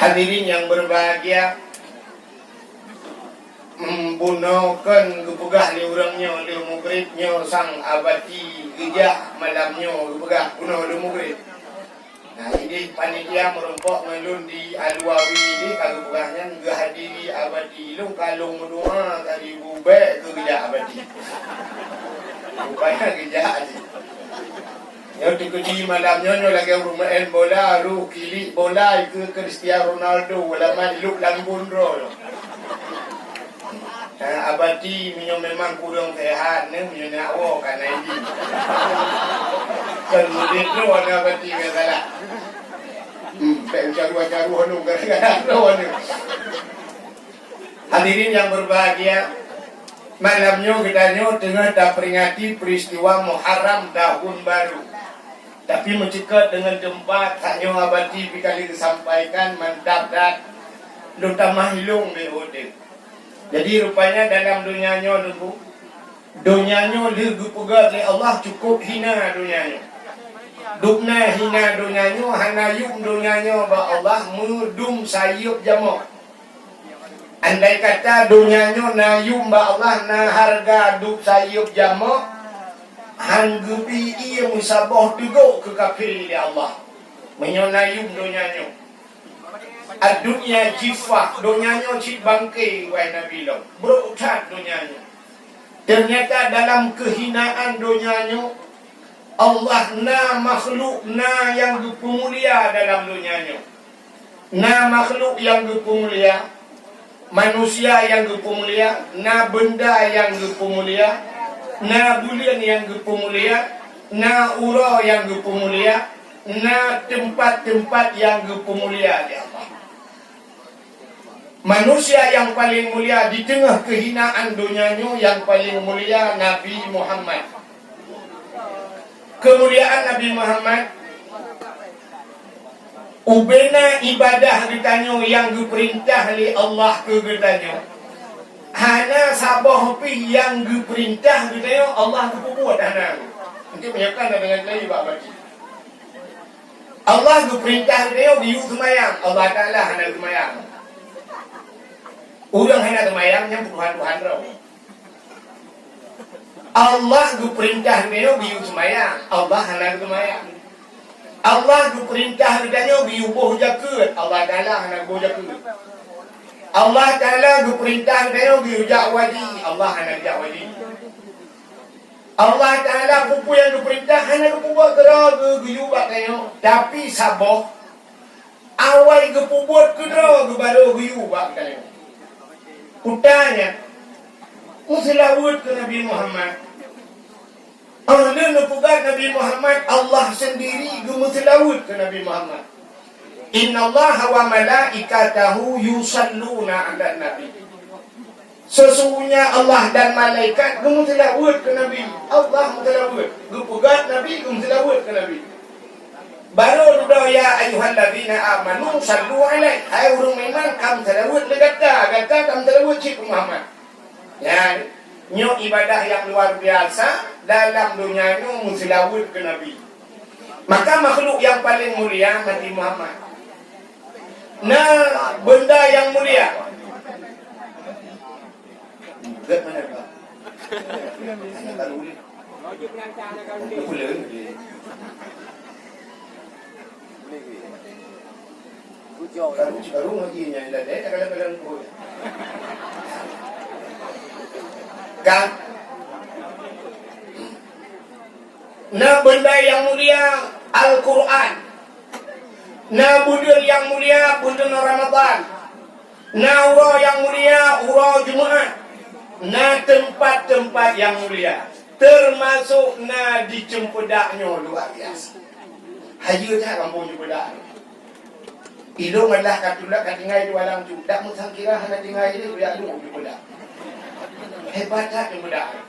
Hadirin yang berbahagia, membunuhkan kepegah li urangnya li mughridnya sang abadi gejak malamnya kepegah bunuh li mughrid. Nah ini panitia merumpok ngelun di Alwawi ini kalau pegahnya nggak hadiri abadi lu kalau mendoa kali bubek ke gejak abadi rupanya gejak aja. Yang dikuji malamnya lagi main bola, ru kili bola ke Cristiano Ronaldo, wala maluk lambun ro. Abadi minyo memang kurang sehat, minyo nak wo kan ini. Kemudian tu ada abadi kata. Caru anu gara-gara anu. Hadirin yang berbahagia, malamnya kita tengah dah peringati peristiwa Muharram tahun baru. Tapi mencekat dengan tempat hanya abadi kali disampaikan mantap dan lutamah hilung beode. Jadi rupanya dalam dunianya dulu, dunianya digepugat oleh Allah cukup hina dunianya. Dukna hina dunianya, hanayum dunianya ba Allah mudum sayup jamak. Andai kata dunianya nayum ba Allah na harga duk sayup jamak, hanggupi ia musabah teguk ke kafir di Allah. Menyonayum dunianya. Dunia jifah, dunianya cik bangkai wahai Nabi Allah. Berutat dunianya. Ternyata dalam kehinaan dunianya, Allah na makhluk na yang berpemulia dalam dunianya. Na makhluk yang berpemulia, manusia yang berpemulia, na benda yang berpemulia, na bulan yang berpemulia, na ura yang berpemulia, na tempat-tempat yang berpemulia di Allah. Manusia yang paling mulia di tengah kehinaan dunianya, yang paling mulia Nabi Muhammad. Kemuliaan Nabi Muhammad, ubena ibadah ditanya yang diperintah oleh Allah ke ditanya. Hana sabah pi yang diperintah ditanya Allah berbuat hana. Nanti menyiapkan dengan lagi bagi. Allah diperintah ditanya biu semayang. Allah Taala hana semayang. Orang hana semayang yang Tuhan roh. Allah diperintah ditanya biu semayang. Allah hana semayang. Allah diperintah ditanya biu boh jaket. Allah Taala hana boh jaket. Allah Ta'ala diperintah ditanya biu jak wadi. Allah hana jak wadi. Allah Ta'ala kupu yang diperintah hana kupu buat geraga biu buat tanya. Tapi sabah awal kupu buat kedera baru biu buat tanya. Kutanya musilawut ke Nabi Muhammad. Ahli nupugat Nabi Muhammad, Allah sendiri musilawut ke Nabi Muhammad. Inna Allah wa malaikatahu yusalluna ala Nabi. Sesungguhnya Allah dan malaikat mutilawut ke Nabi. Allah mutilawut. Gupugat Nabi mutilawut ke Nabi. Baru dah ya ayyuhalladzina amanu sallu alaihi. Hai orang iman kamu tilawut legata kamu tilawut cik Muhammad. Ya, nyo ibadah yang luar biasa dalam dunia ini mutilawut ke Nabi. Maka makhluk yang paling mulia Nabi Muhammad. Nah, benda yang mulia. Gak mana kau? Hanya kalau boleh. Boleh. Kalau lagi yang dah deh, kadang-kadang boleh. Kan? Nah, benda yang mulia Al-Quran. Nah, bulan yang mulia bulan Ramadan. Nah, ura yang mulia ura Jumaat. Nah, tempat-tempat yang mulia termasuk nah di Cempedaknya luar biasa. Haji tak kampung Cempedak. Ilo malah katulah katingai di walang tu. Tak musangkira hana tingai dia biar lu Cempedak. Hebat tak Cempedak.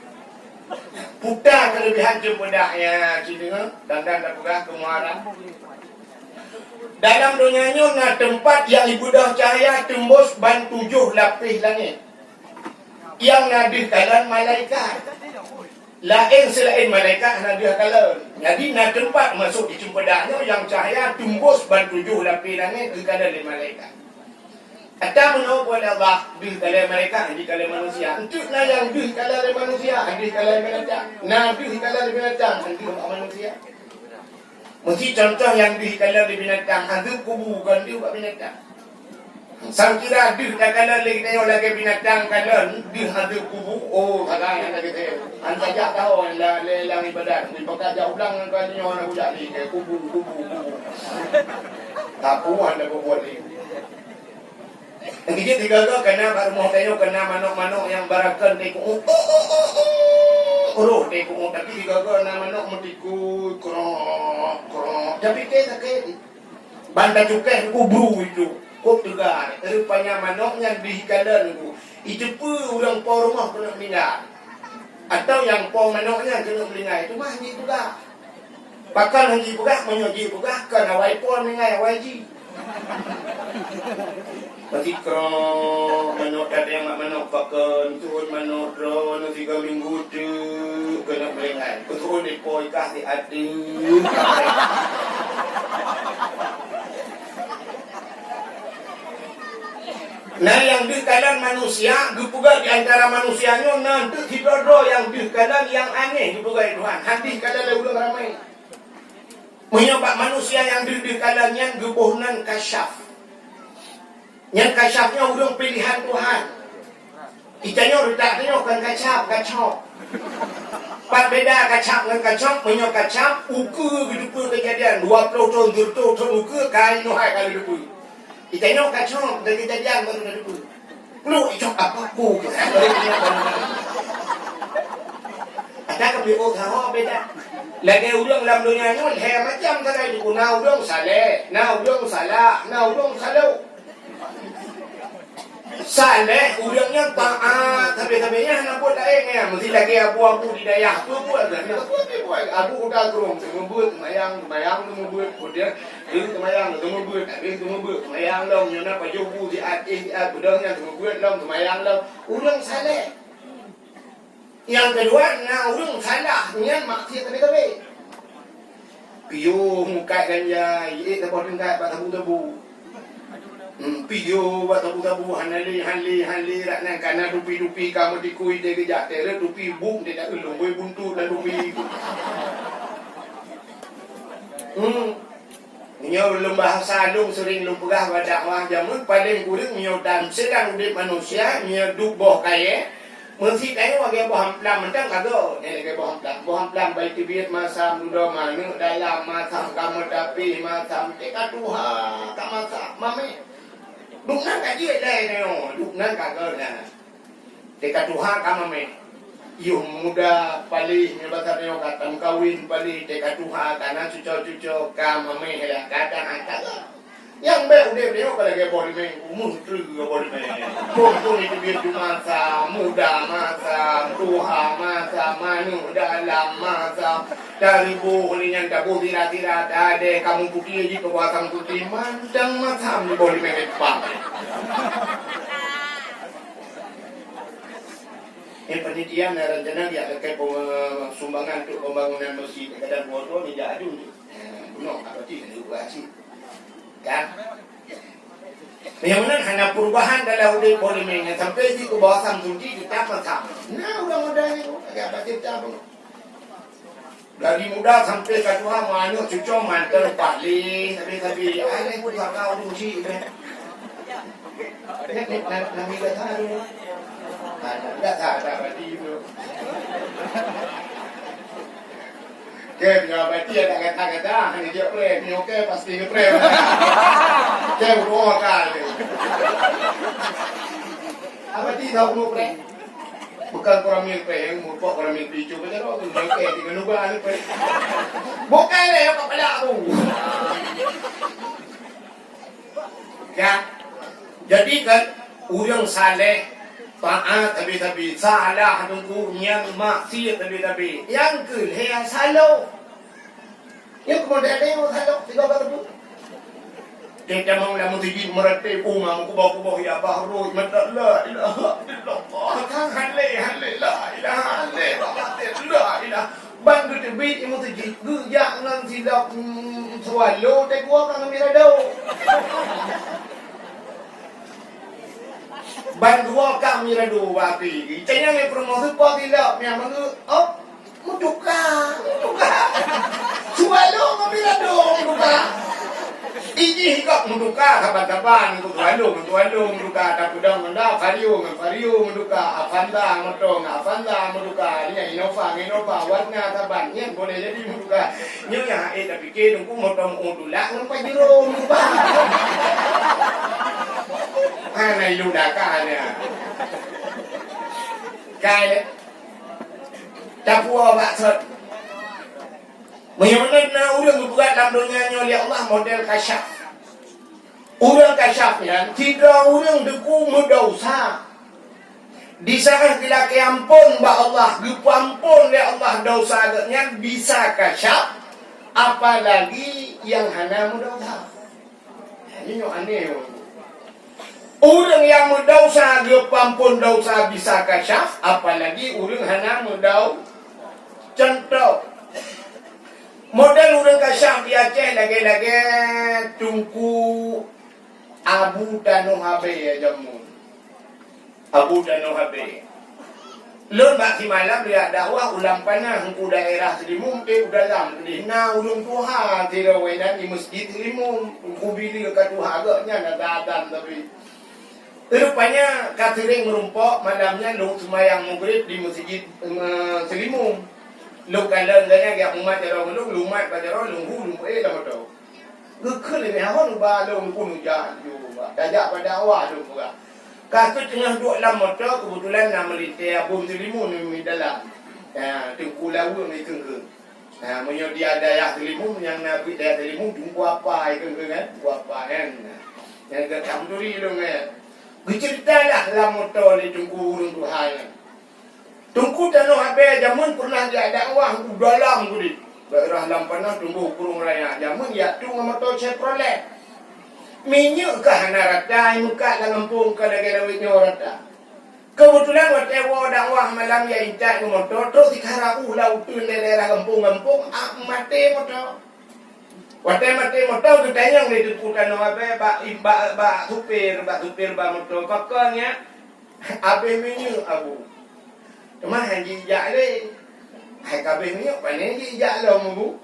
Putar kelebihan Cempedaknya Cina dan pegah ke Muara. Dalam dunianya na tempat yang ibadah cahaya tembus ban 7 lapis langit. Yang nadih kalan malaikat. Lain selain malaikat nadih kalan. Jadi na tempat masuk di Cempedaknya yang cahaya tembus ban 7 lapis langit ke kalan malaikat. Ada menurut Allah di kalangan mereka, di kalangan manusia. Untuk yang di kalangan manusia, di kalangan binatang. Nabi di kalangan binatang, di manusia. Mesti contoh yang di kalangan binatang, ada kubu kan di binatang. Sang kira di kalangan lagi binatang kalangan di ada kubu. Oh, salah yang lagi tu. Anda jak tahu yang lelang ibadat. Di pakai jauh ulang kan ni orang budak ni kubu. Tak puan dah buat ni. Yang ketiga kena rumah tayo kena manok-manok yang barakan teku. Oro teku tapi tiga na manok mutiku krok. Tapi sakit. Banda cukai kubru itu. Kok tegar. Rupanya manoknya dihikalan itu. Itu pun orang po rumah kena meninggal. Atau yang po manoknya kena meninggal. Itu mah haji juga. Bakal haji juga menyoji juga kena wai po meninggal wajib. Ketika manok ada yang manok pakan turun manok drone 3 minggu tu kena melengai. Turun di poi kasih hati. Nah yang di kalangan manusia, juga di antara manusianya nanti tidak ada yang di kalangan yang aneh juga Tuhan. Hati kalangan ulang ramai. Menyebab manusia yang di kalangannya gebuhnan kasyaf. Yang kasyafnya udah pilihan Tuhan. Itanya letaknya kan kacap. Pak beda kacap dengan kacap, punya kacap, ukur hidup kejadian 20 tahun, 30 tahun ukur kain nohai kali hidup. Itanya kacap dari kejadian baru hidup. Lu icok apa ku? Ada kebeli tahu beda. Lagi ulang dalam dunia ni, macam tadi itu. Na ulang saleh, na ulang salah, na ulang salau. Saleh ulangnya taat tapi-tapinya nak buat lain ya mesti lagi abu-abu di daya tu buat dah abu udah gerung sembuh mayang sembuh kemudian itu mayang sembuh tapi sembuh mayang long nyana pajubu di atis budangnya sembuh long mayang long ulang saleh yang kedua na ulang salah nyan maksiat tapi piyo muka ganja ye tak boleh enggak tabu piyo buat tabu-tabu hanali rak nang kana dupi kamu dikui de gejak tere dupi bung de dak ulung boy buntu dan dupi nyo lembah salung sering lumpugah badak wah jamun paling kurang nyo dan sedang udip manusia nyo duk boh kaya mesti kaya wage boh hamplam mentang kago ne lagi boh hamplam baik tibit masa muda manu dalam masa kamu tapi masa teka tuha kamasa mame Duk nan ka dia dai neo, duk nan ka ga na. Teka Tuhan kama me. Yung muda pali ni bata neo katam kawin pali teka Tuhan kana cuco kama me hela kata angka. Yang be udah neo kala ge boli me muntru ge boli me. Pun itu biar masa muda masa Tuhan masa manu dalam masa dari boleh yang tak boleh tira ada kamu putih aja kekuatan putih mandang macam ni boleh main pak. Penelitian dan rencana dia terkait sumbangan untuk pembangunan masjid kadang bodoh ni dah ada tu. No, apa sih ni buat sih. Kan? Memang hanya perubahan dalam udah boleh main sampai di bawah samsudi kita macam. Nah, udah ni agak baca apa. Dari muda sampai ke tua mana cucu mantel pali tapi aneh pun tak kau rugi deh. Nami kata tu, tak berarti itu. Kau berarti ada kata hanya dia pre, ni okey pasti ni pre. Kau buat kali. Apa ti tahu mu pre? Bukan korang milk yang mupok korang milk picu macam tu milk dengan nubah ni pe. Bukan le apa pada aku. Ya. Jadi kan urang saleh taat tapi salah tunggu yang maksiat tapi yang ke yang salah. Yang kemudian ada yang salah tiga kali. Kita mau nak mesti merate umam kubah ya bahru mata la ilaha illallah kan halle la ilaha illallah bang tu bit imu tu gujak nang silap swallow te gua kan mirado ban dua kami radu bapi canya me promosi po tidak me mangu oh muduka sualo kami radu muduka iji hikap muduka kapan-kapan tualo muduka tapudang menda vario muduka avanda muduka ini Innova warna kaban nya boleh jadi muduka nya tapi ke dungku motong udula ngapa jero muduka ana yudakanya kai tapua baksud menyebutnya urang bukan dalam dunia oleh Allah model kasyaf. Urang kasyafnya tidak urang deku mendosa. Disahkan tidak keampun ba Allah, dipampun oleh Allah dosanya bisa kasyaf, apalagi yang hana mendosa. Ini aneh. Urang yang mendosa dipampun dosa bisa kasyaf, apalagi urang hana mendosa. Contoh model urang kasyaf di Aceh lagi-lagi tungku Abu Dano Habe ya jamun. Abu Dano Habe. Lun baki malam dia dakwah ulang panah hengku daerah Selimum udalam dihna ulung tuha tira wedan di masjid Selimum hengku bili ke tuha agaknya nadadan tapi rupanya katering merumpok malamnya lung semayang maghrib di masjid Selimum. Lúc cái lần đấy gặp một mặt rồi lúc lùng mặt và rồi lùng hu lùng ấy là một đầu cứ cứ này hao lùng ba lùng hu lùng già dù mà đã dạ và đã hòa lùng cả cả cái chuyện dua làm một chỗ kebetulan nama litia bom Selimum di dalam tengku lawu ni kengkeng menyodia daya Selimum yang nabi daya Selimum tunggu apa kengkeng kan apa kan yang ke kamduri lung berceritalah lamoto ni tunggu urung Tuhan. Tungku Dano Habe jamun pernah dia dakwah dalam gudi. Daerah Lampanah tunggu kurung raya. Jamun ya tu ngamato Chevrolet. Minyak ke hanarata muka dalam pung ke lagi nyorata. Kebetulan waktu dakwah malam ya intak motor terus dikarau lautun daerah kampung mati motor. Waktu mati motor tu tanya di Tungku Dano Habe ba supir ba motor pakanya abe minyak abu. Cuma hanji jak le. Hai kabeh ni apa ni hanji jak lah mu.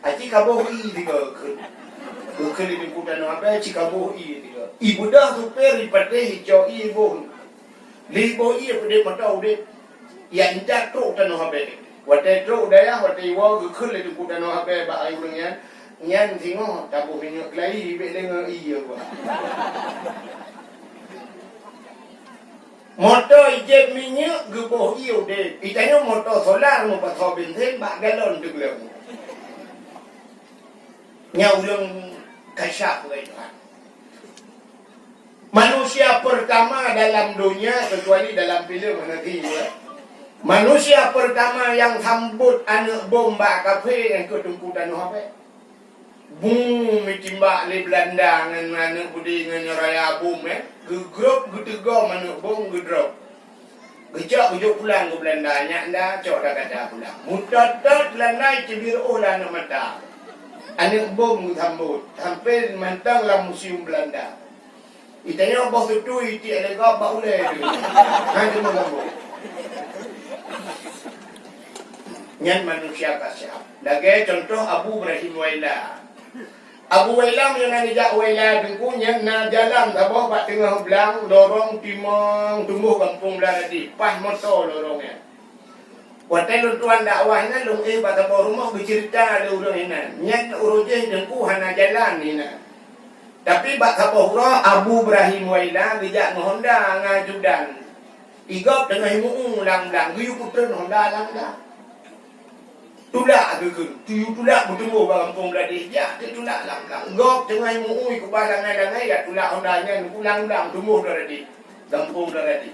Aci kaboh i tiga ke. Ke di Tungku apa aci kaboh i tiga. Ibu dah supir ipate hijau i bon. Libo i pada matau de. Ya injak truk Dano Habe. Wate truk daya wate wa ke le Tungku Dano Habe ba ai urang nyan tengok kaboh ni kelai be dengar i apa. Motor ijek minyak geboh iyo deh. Itanya motor solar mau pasal bensin bak galon deglam. Nyaulang kasyaf kan. Manusia pertama dalam dunia kecuali dalam filem nanti ya. Manusia pertama yang sambut anak bom bak kafe yang ke Tungku Dano Habe. Boom mitimbak le Belanda ngan anak budi ngan raya bom Gegrop getego manuk bom gedrop. Gejak ujuk pulang ke Belanda nyak dah cok dah kata pulang. Mutatat lanai cebir olah nak mata. Anak bom sambut sampai mantang lah museum Belanda. Itanya bos itu iti elega ba ule. Nanti mengambil. Nyan manusia kasyaf. Lagi contoh Abu Ibrahim Waila. Abu Wailam yang ngajak Waila dengku yang na jalan sabah bak tengah belang dorong timang tumbuh kampung belang tadi pas motor dorongnya. Watai tuan dakwahnya lung bak sabah rumah bercerita ada urang ina. Nyak urujeh dengku hana jalan ina. Tapi bak sabah urang Abu Ibrahim Waila bijak Honda ngajudan. Igap tengah muung lang-lang guyu putren Honda lang-lang. Tulak ke tuyu tulak bertemu kampung beladih ya dia tulak lang-lang gop tengah muui ke balangan-langai ya tulak hondanya ulang-ulang tumbuh dari kampung dari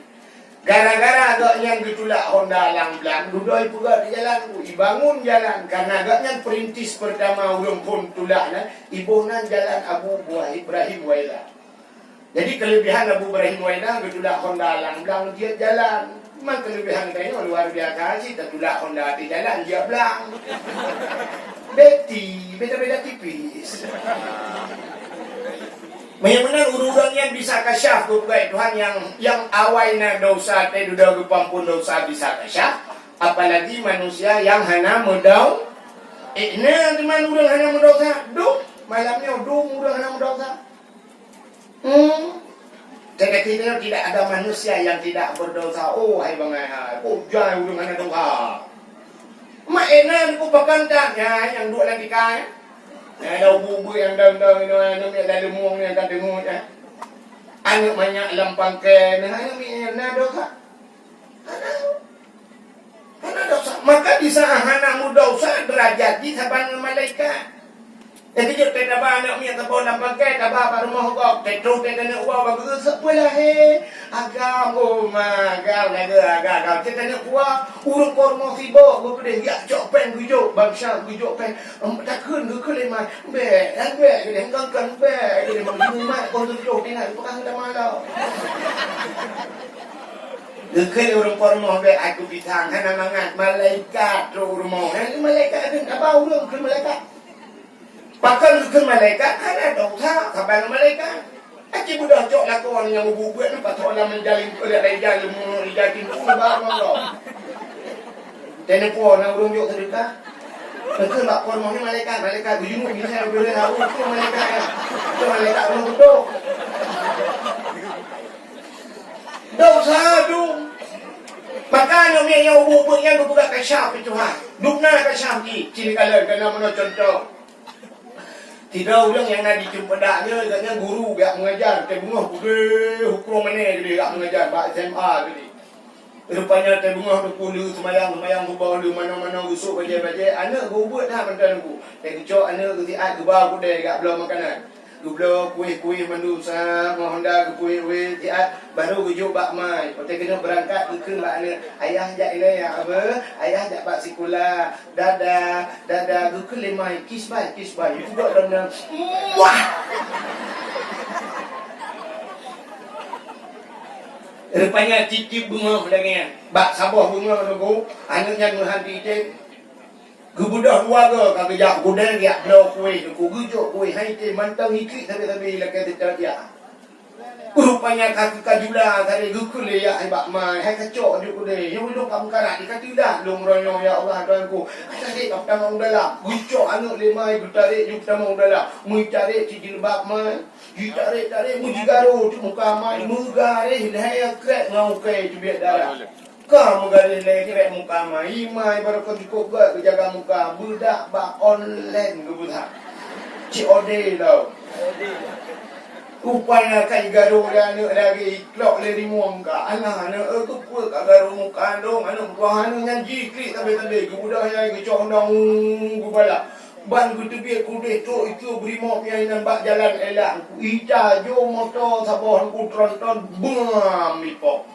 gara-gara agaknya ditulak Honda lang-lang dudoi juga di jalan bangun jalan karena agaknya perintis pertama urang pun tulaknya ibunan jalan Abu Ibrahim Waila. Jadi kelebihan Abu Ibrahim Waila ditulak Honda lang-lang dia jalan. Memang kelebihan kayaknya luar biasa sih, tertulak Honda di jalan dia belang. Beti, beda-beda tipis. Memang urang yang bisa kasyaf ku pegai Tuhan yang awalnya dosa teh duda pampun dosa bisa kasyaf, apalagi manusia yang hana medau. Teman urang hana mendosa, dong malamnya dong urang hana mendosa. Jadi kita tidak ada manusia yang tidak berdosa. Oh hai bangai, oh jangan urang hana dosa. Mak enak ku pakantanya yang dua lagi kai. Ada bubu yang dang-dang ini ada muang yang tak dengung ya. Anak banyak lampang ke anak mina dosa. Anak dosa. Maka di saat anakmu dosa derajat di saban malaikat. Jadi kita ba anak mina tabon lampang ke tabah pada rumah kau. Tetro kita nak uang bagus sebelah he. Agam agam agam. Kita nak uang urung kormo fibo. Gua pada ya jok pen gujok bangsa gujok pen. Tak kun le mai. Be dia kan be dia mang mai kon tu tengah bukan dah malau. Dekil urung kormo be aku bitang hana mangat malaikat ro rumah. Malaikat ada apa urung ke malaikat? Pakal ke malaikat ada dosa kepada malaikat. Aki budak cok lakon yang bubuat nampak orang menjalin oleh rejal mu rijatin tu ba Allah. Telepon urung jok sedekah. Betul mak kon mau malaikat bujung bisa boleh tahu tu malaikat. Tu malaikat urung betul. Dosa tu. Makanya yang bubuat yang buka kasyaf itu ha. Dukna kasyaf di ciri kalian kena mana contoh. Tidak orang yang nak dijumpa daknya katanya guru gak mengajar teh bunga hukum mana dia gak mengajar bak SMA tadi. Rupanya teh bunga tu pulu semayang bawah di mana-mana usuk baje-baje anak gua buat dah mantan aku. Teh kecok anak ke siat ke bawah ku deh gak belum makanan. Ku belum kuih mandu sa Honda ku kuih siat baru ku jumpa bak mai. Teh kena berangkat ke bak anak ayah jak ile ya apa? Ayah jak bak sekolah. Dadah ku ke lemai kiss bye. Itu buat dalam wah. Rupanya cicip bunga lagi bak sabah bunga nunggu anaknya ngehanti je kebudah keluarga kagak kuda dia blau kuih ku gujuk kuih hai te mantang ikik tapi lagi dia rupanya kaki kajula tadi gukul ya bak mai hai kacok dia kuda yang lu kamu karak dikati dah long royo ya Allah Tuhanku tadi kap tamang dalam gucok anak lemai gutarik juk tamang dalam mui cari cicil bak mai tarik muji garu muka mai mugare dah krek ngau ke biar darah kamu garis lagi rek muka mai baru kau cukup ke jaga muka budak bak online ke budak COD tau rupanya kai garu anak lagi klok le rimuang ka anak tu pun ka garu muka dong anak buah anak nyanyi klik tapi ke budak yang kecok ndong gubala ban ku tebi ku deh tu itu brimo yang nampak jalan elang ija jo motor sabon ku tronton bam mipok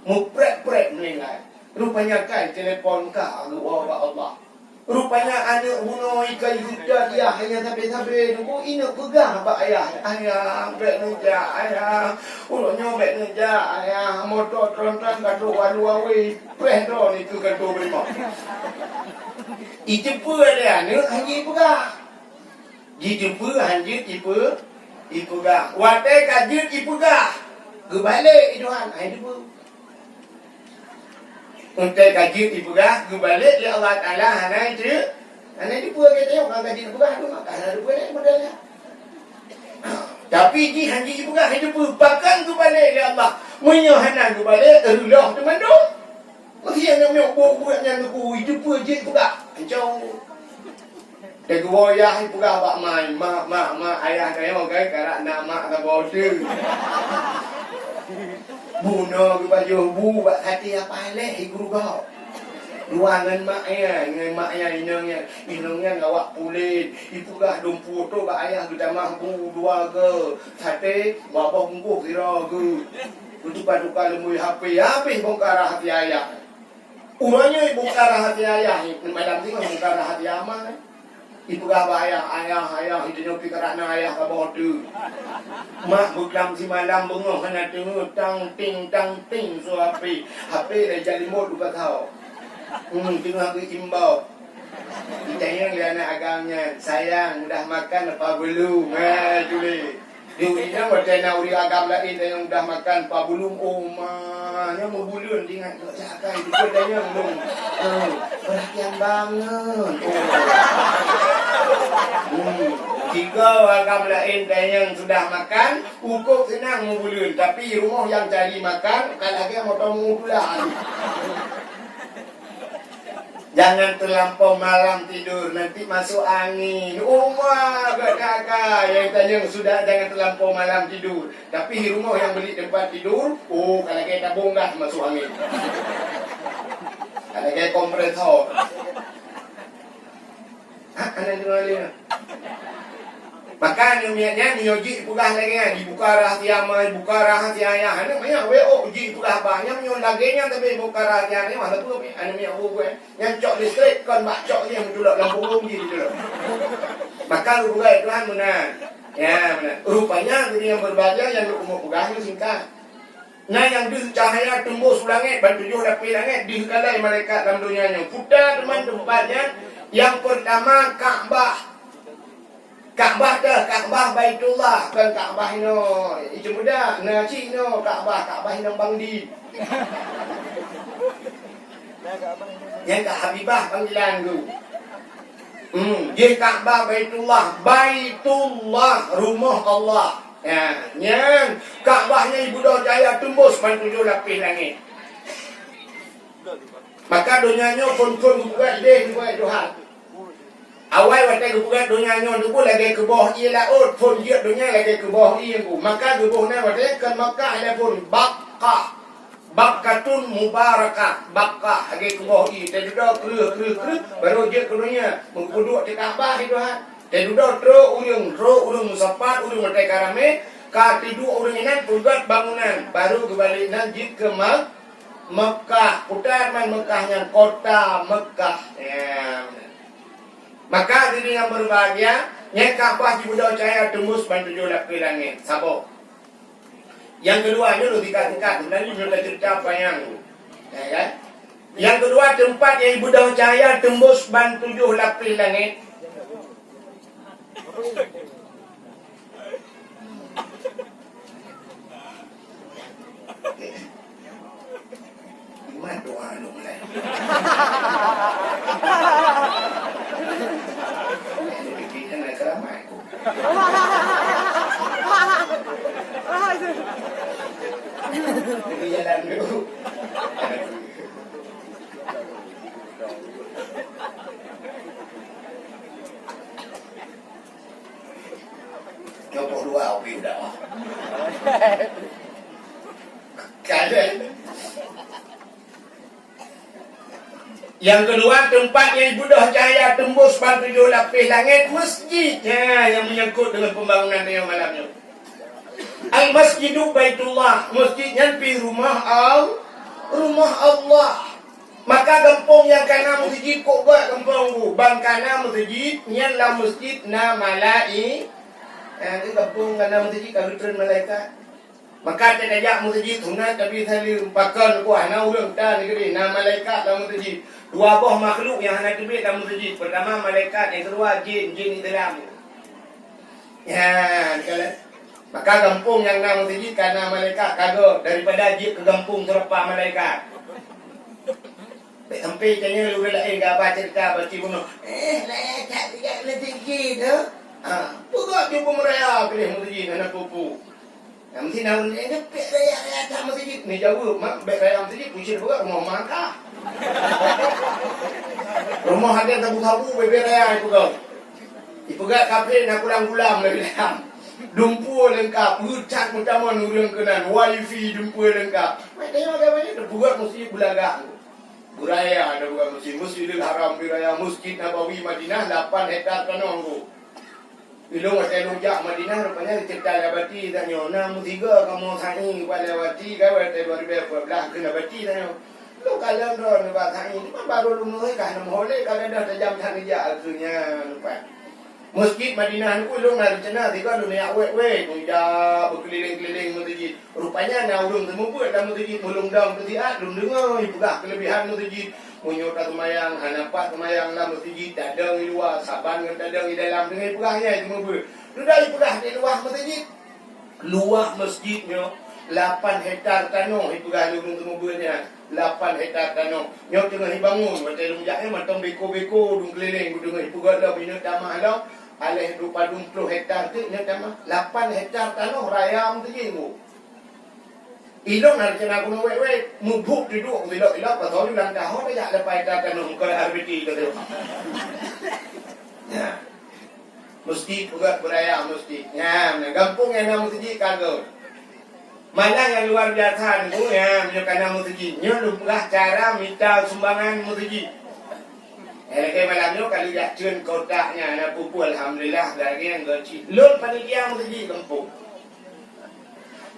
muprek meninggal rupanya kan telepon ka Allah Allah rupanya anak bunuh ikan juta dia hanya sampai nunggu ini pegang apa ayah bek neja ayah uloknya bek neja ayah motor tronton kado waluawi pendon itu kado brimo itu dia ni hanji pegang dijumpa hanji ipegang wate kajut ipegang gebalik iduhan itu untuk kaji dibuka kembali ya Allah Taala hana itu dibuka kita orang kaji dibuka tu maka ada boleh modalnya tapi di haji dibuka hidup bahkan kembali ya Allah menyohana kembali Allah teman tu mesti yang nak buat yang aku hidup je buka jauh Tegwa ya dibuka bak mai mak ayah saya mau kan karak nama ke bodoh bunuh ke baju bu buat hati apa leh guru kau ruangan maknya inongnya ngawak pulit ibu gak dum foto bak ayah kita mampu dua ke sate bapa bungkuk kira ke untuk paduka lemui HP bongkar hati ayah uranya bongkar hati ayah madam sih bongkar hati aman ibu gak ayah itu nyopi kerana ayah ke bodoh mak buklam si malam bengok kena tengok tang ting so HP dah jadi mod lupa tahu tengok aku imbau kita yang lihat agamnya sayang udah makan apa belum juli Diulinya macam nak uri agam lain dan yang dah makan pabulung omanya mau bulun dengan tak cakai juga dan yang belum perhatian banget. Tiga agam lain dan yang sudah makan ukur senang mau bulun tapi rumah yang cari makan kalau lagi mau tamu pula. Jangan terlampau malam tidur, nanti masuk angin. Rumah kakak yang tanya sudah jangan terlampau malam tidur. Tapi rumah yang beli tempat tidur, kalau kayak tabung dah masuk angin. Kalau kayak kompresor. Anak dengar dia. Maka niatnya nyoji pugah lagi kan dibuka rahasia mai buka rahasia ayah anak banyak wo ji pugah banyak nyon lagenya tapi buka rahasia ni mana tu anak ni aku gue yang cok listrik kan mak cok ni yang dulu lampu ji dulu maka lu buka Tuhan benar ya benar rupanya ini yang berbahaya yang lu mau pugah ni singkat nah yang di cahaya tembus langit dan tujuh lapis langit dikalai malaikat dalam dunianya putar teman tempatnya yang pertama Kaabah Kaabah dah, Kaabah Baitullah, bukan Kaabah ino. Itu muda, nasi ino Kaabah ino Bangdi. Yang Kak Habibah panggilan tu. Dia Kaabah Baitullah, Baitullah rumah Allah. Ya, yang Kaabahnya Ibu Jaya tembus tujuh lapis langit. Maka dunianya pun buka dia buat Tuhan. Awal waktu kebuka dunia nyon tu pun lagi ke bawah ia laut pun dia dunia lagi ke bawah ia pun maka ke bawah ni waktu kan Makkah ada pun Bakkatun mubarakah Bakkah lagi ke bawah ia dan sudah kru baru dia ke dunia mengkuduk di Kaabah itu ha dan sudah urung musapat urung mereka rame ka tidu urung inan pugat bangunan baru kembali nanti ke Makkah putar man Makkahnya kota Makkah ya. Maka diri yang berbahagia yang Kaabah di Buddha Cahaya tembus tujuh lapis langit. Sabo. Yang kedua ini lu tingkat-tingkat. Sebenarnya sudah cerita panjang. Ya, kan? Yang kedua tempat yang Buddha Cahaya tembus tujuh lapis langit. Gimana doa lu mulai? Bikinnya naik keramai. Jadi jalan dulu. Nyopok dua opi udah. Kadang. Yang kedua tempat yang Buddha Cahaya tembus tujuh lapis langit masjidnya yang menyangkut dengan pembangunan yang malamnya. Al-Masjidu Baitullah masjidnya di rumah Allah. Maka kampung yang kanan masjid kok buat kampung tu. Bang kanan masjid yang lah masjid na malai. Ini kampung kanan masjid kalau turun malaikat. Maka tak ajak masjid sunat tapi saya pakan ku ana urang ta negeri na malaikat dalam masjid. Dua buah makhluk yang hendak tibik dalam masjid. Pertama malaikat, yang kedua jin di dalam. Ya, kalau maka kampung yang dalam masjid karena malaikat kagak daripada jin ke kampung serapa malaikat. Sampai tanya lu lain apa cerita baca bunuh. Malaikat tidak lagi tu. Pokok jumpa meraya pilih masjid anak pupu. Nanti nak ni pek raya tak masjid ni jauh mak pek raya masjid pusing juga rumah mangkah. Rumah ada tabu-tabu pek raya itu kau. Ipugat kafe nak kulang-kulang lagi dah. Dumpu lengkap, hutan utama nurung kenan, wifi dumpu lengkap. Macam mana dia buat masjid bulagang. Buraya ada buat Masjidil Haram Biraya Masjid Nabawi Madinah 8 hektar kanong. Ilung ada lujak Madinah rupanya cerita Labati tanya, "Nama tiga kamu sani kepada Labati kau ada 2012 ke Labati tanya." Lu kalian ron buat sani, baru lu mulai kan boleh kalau dah jam kerja akhirnya lupa. Masjid Madinah ni ulung nak rencana tiga dunia wek-wek muda berkeliling-keliling masjid. Rupanya nak ulung temu buat dalam masjid ulung dam ketiak ulung dengar ibugah kelebihan masjid. Munyota kemayang, hanapat kemayang dalam masjid, dadang di luar, saban dengan dadang di dalam dengan ibugahnya temu buat. Sudah ibugah di luar masjid. luar masjidnya 8 hektar tanah itu galu untuk mobilnya 8 hektar tanah nyo tengah dibangun macam lumjaknya macam beko-beko dung keliling dung ibu gala bina tamah lah alih 20 hektar tu nya tamah 8 hektar tanah raya tu je mu ilong nak kena guna wek mubuk duduk bila pasal ulang tahun dah lepas hektar tanah ke RBT tu ya mesti juga beraya mesti ya kampung yang nama masjid kagak malah yang luar biasa tu ya menunjukkan masjid nya lupa cara minta sumbangan masjid kayak malamnya kalau dah cun kotaknya nak pupu alhamdulillah lagi yang gaji lon panitia masjid kampung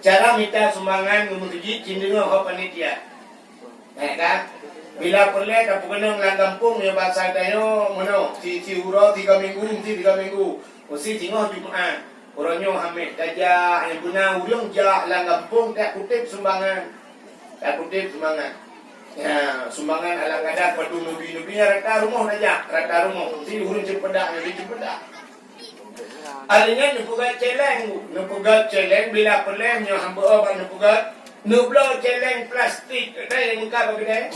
cara minta sumbangan masjid cenderung ke panitia kan bila perlu kampung kena ngelang kampung ya bahasa tayo mana si huro 3 minggu mesti tengok Jumaat orangnya hamil dajah yang guna urang jak lang kampung tak kutip sumbangan ya sumbangan ala kadar padu nubi rata rumah aja rata rumah si urang cepedak alinya nupugat celeng bila perlu nyo hamba obat nupugat nublo celeng plastik dai muka bagede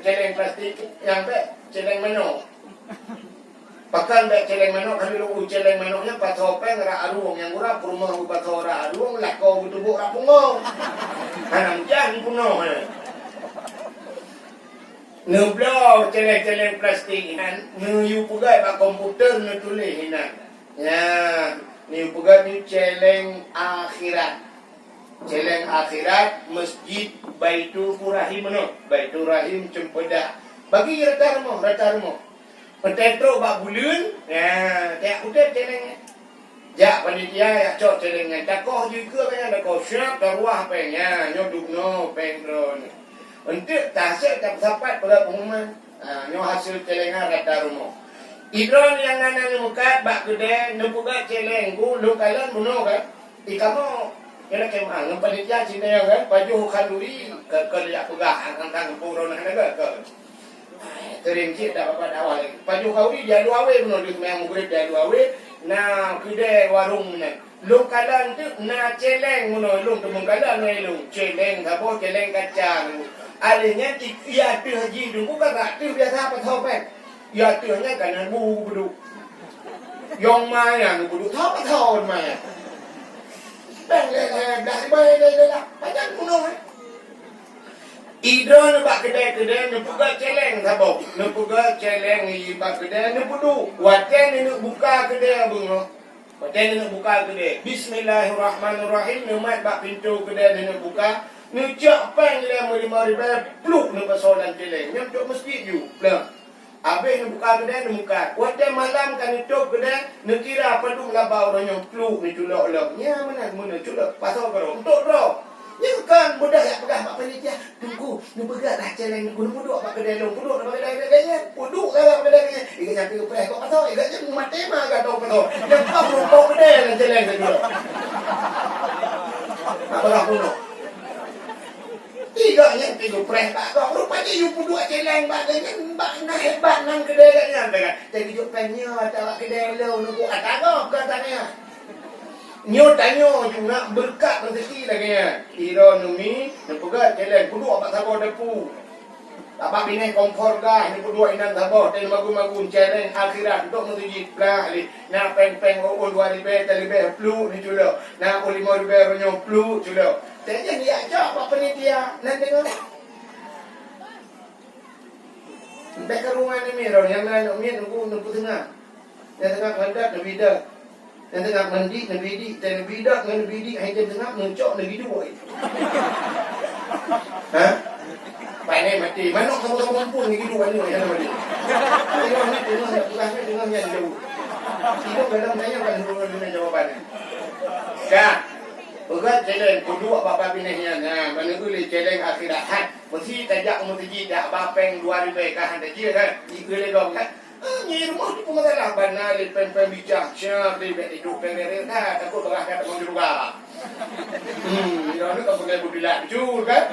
celeng plastik yang celeng mano pakan celeng mano kali lu celeng manoknya patopeng ra aruang yang ura rumah patora aruang lakau butuh ra pungo hanam jan puno nublo celeng plastik han nu pugai ba komputer nu tulis hinan ya ni pugai ni celeng akhirat masjid Baitur Rahim Baitur Rahim Cempedak bagi rata rumah petro bak bulan ya tak udah celengnya jak panitia ya cok celengnya takoh juga kan ada kau siap taruah pengnya nyodukno pengron untuk tasik tak sapat pada pengumuman nyo hasil celengnya rata rumah idron yang nana muka bak gede nupuga celeng ku lu kalian bunuh kan ikamu kena kemang panitia cinta ya kan baju kanduri ke liak pegah angkang purona ada ke teringkit dah apa awal lagi baju kauri dia dua we benar di memang murid dia dua we na kedai warung ni lu kalan tu na celeng muno lu tu mengkalan ni lu celeng apa celeng kacang alihnya ia tu haji dulu kan tu biasa apa tahu kan ia tu nya kan bu budu yang mana budu tahu mana bang le dah baik dah panjang muno idron bak kedai nupuga celeng sabok nupuga celeng i bak kedai nupudu waten ni buka kedai abang no waten ni buka kedai bismillahirrahmanirrahim numat bak pintu kedai ni buka nucak pang dia mari pluk nu pasolan celeng nyok masjid ju blang habis nu buka kedai nu buka waten malam kan nutup kedai nu kira padu labau orang pluk ni culok nya mana culok pasal karo untuk ro ya kan budak ya pegang pak panitia tunggu nu pegat dah celeng nu puduk pak kedai long puduk dah kedai gaya puduk dah kedai gaya iga nyampe upah kok pasal iga je mati mah ga tahu pasal yang kau puduk kedai dan celeng tu apa kau puduk iga nyampe upah pak kau rupanya you puduk celeng pak dengan pak nah hebat nang kedai gaya kan jadi juk penyo tak kedai long nu kata kau katanya nyo tanyo juga berkat rezeki lagi ya. Iro numi nepuga jalan kudu apa sabo depu. Apa bini kompor dah ni kudu inan sabo ten magu-magu jalan akhirat untuk menuju plah ali. Na peng-peng o 2000 talibe flu ni julo. Na 5000 ronyo flu julo. Tanya dia ajak apa penitia nan tengok. Sampai ke rumah ni miro yang lain mi nunggu tengah. Yang tengah kandat nabi dah. Yang tengah mandi nabi di dan bidak dengan nabi di hanya tengah mencok nabi dua itu. Ha? Pai mati. Mana sama-sama kumpul ni dua ni yang mati. Tengok ni dengan yang jauh. Hidup dalam tanya kan dengan jawapannya. Dah. Bukan celeng kedua bapa binihnya. Nah, mana boleh celeng akhirat hat. Mesti tajak mesti dak bapeng 2000 kan ada dia kan. Ikut legam kan. Ni rumah tu pun masalah banal pen bijak syar di bet hidup pengen dah takut berah kata mau juga. Ira ni kau pakai budilat jur kan.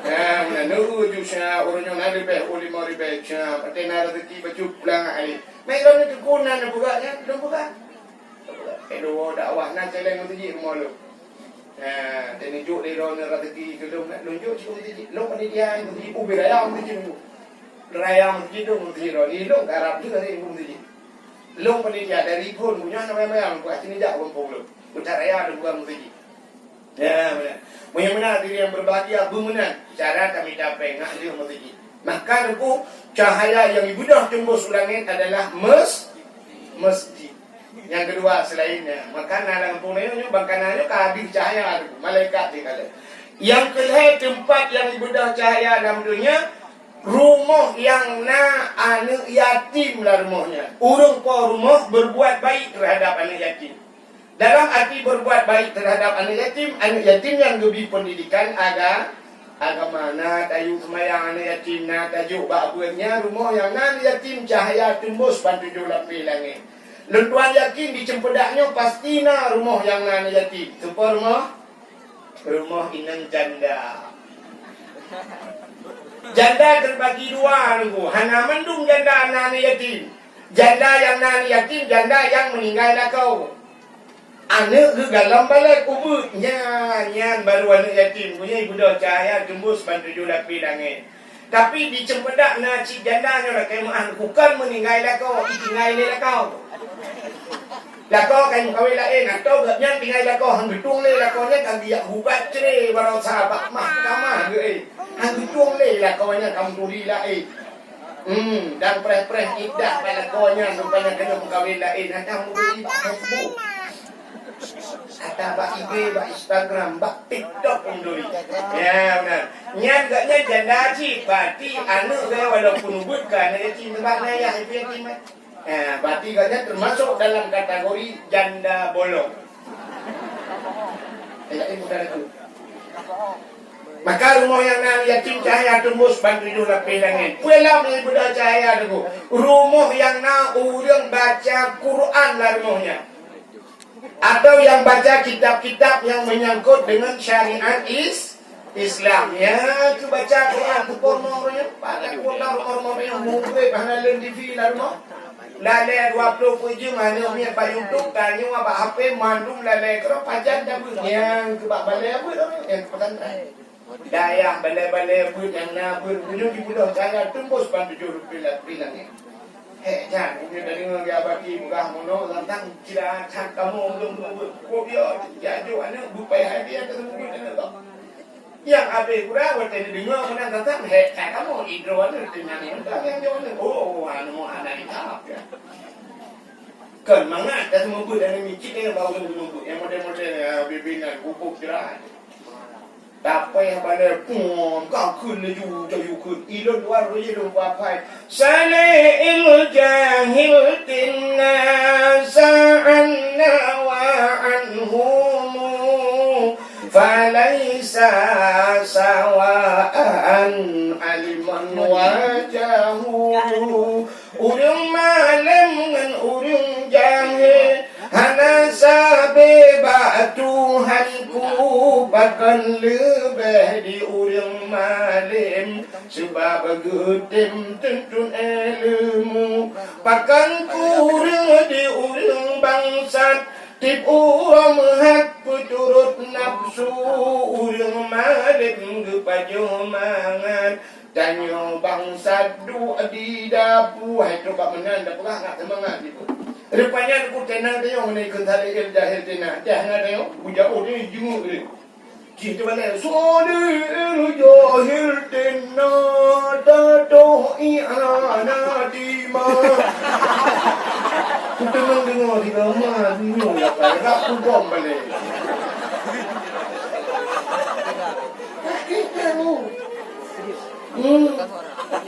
Mana nu ju syar orangnya nak bet 5000 syar. Patena rezeki baju pulang ali. Mai ro ni kekunan buganya, belum buka. Edo dakwah nak celeng tu ji rumah lu. Tunjuk dia orang rezeki ke lu nak tunjuk cikgu tu ji. Lu pada dia tu ji ubi raya tu ji. Raya tu ji tu ji ro ni lu garap juga ni tu ji. Lu pada dia dari pun punya nama-nama buat sini jak kampung lu. Utar raya tu bukan tu ji. Ya benar. Mudah-mudahan diri yang berbahagia benar cara kami dapat ngah dia tu ji. Maka aku cahaya yang ibadah tembus langit adalah masjid. Yang kedua selainnya makanan dalam punanya makanannya kabih cahaya malaikat dikala. Yang kedua tempat yang ibadah cahaya dalam dunia rumah yang na anak yatim lah rumahnya. Urang po rumah berbuat baik terhadap anak yatim. Dalam arti berbuat baik terhadap anak yatim yang lebih pendidikan agama na tajuk semayang anak yatim na tajuk bakbunya rumah yang na yatim cahaya tembus bantu julap langit. Lentuan yakin di cempedaknya pasti na rumah yang na yatim. Sepa rumah inang janda. Janda terbagi dua nunggu. Hana mendung janda na yatim. Janda yang na yatim, janda yang meninggal dah kau. Anak ke dalam balai kubur nyan baru anak yatim punya ibu dah cahaya tembus bantu julap langit. Tapi di cempedak na cik janda nya dah kemah bukan meninggal dah kau, tinggal dah kau. Lah kau kan kawin lain atau gatnya tinggal lah kau hang betung le lah kau nya kan dia gugat cere barang sahabat mahkamah ge hang betung le lah kau nya kamu tuli lah dan preh-preh idah pada kau nya rupanya kena kawin lain ada mudi Facebook atau bak IG bak Instagram bak TikTok unduri ya benar nyan gatnya janda cik berarti anu ge walaupun bukan ya cik tempat ya yatim berarti katanya termasuk dalam kategori janda bolong. Maka rumah yang nan yatim cahaya tembus bantu julap langit. Pulang ni budak cahaya tu. Rumah yang na urang baca Quran lah rumahnya. Atau yang baca kitab-kitab yang menyangkut dengan syariat Islam ya, tu baca Quran tu pornonya, pada rumah yang mungkin bahana TV lah rumah. Lalai 20 je mana punya payung tu tanya apa HP mandum lalai kerap pajan dah pun yang kebak balai apa tu yang pesantren dayah balai-balai pun yang nak berbunuh di budak saya tembus bantu juru pilang ni jangan punya dari ngah bagi murah mono tentang kira kamu belum kopiah jaju anak bupaya dia ketemu tu yang abe kurang waktu dengar mana tentang kamu hidroan dengan yang jauh oh anu anak hitam ya kan mangat dah semua dan mikir dia baru semua yang model-model bibinan pupuk cerah tapi pada pun kau kun leju jauh kun ilon luar je lu papai salil jahil tinna sa'anna wa anhum falaisa sawa'an aliman wajahu urang malam ngan urang jahil hana sabe ba Tuhanku bahkan lebih di urang malam sebab gedim tuntun ilmu bahkan kurang di urang bangsat tip uang hak puturut nafsu urang malam gepajo mangan danyo bangsa du di dapu hai tu kak menan dah pernah nak semangat gitu rupanya aku tenang dia menai kental il jahil tenang dah nak dia buja oh dia jenguk dia cerita balik solil jahil tenang tadoi ana dima aku tenang dengar di lama bingung lah tak pun bom balik kamu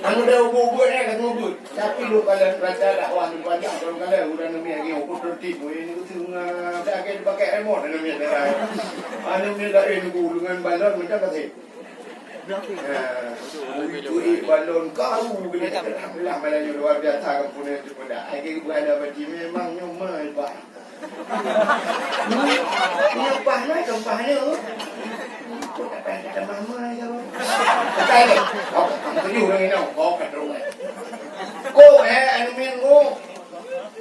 anu dah ubur-ubur kan ubur tapi lu kalau baca dakwah ni banyak kalau udah nami lagi ubur tertib ini tu dah ke pakai remote nami dah anu ni dah nunggu dengan balon macam apa sih itu balon kau gini alhamdulillah balonnya luar biasa kampung itu pada ai buat bagi memang nyomai pak ni apa nak kampanye kita mama ya cái này không có nhiều đây đâu có cả trong này cô anu min cô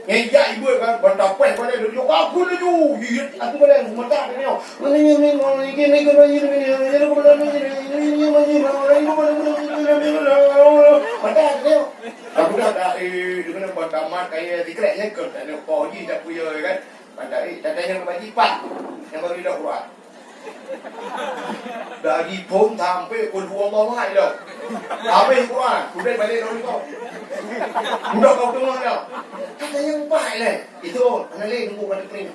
Ngejak ibu kan, bantah pes pada dia, aku ni tu, aku pada mata dia, ni, mata dia, aku dah, dia kena bantah mat kayak dikereknya kan, tak ada poji tak punya kan, bantah tak ada yang bagi pak, yang bagi dah buat. Dari pun sampai kedua mamai dah. Habis Quran, sudah balik dari kau. Sudah kau dengar dah. Kata yang baik lah. Itu, mana lagi tunggu pada kering.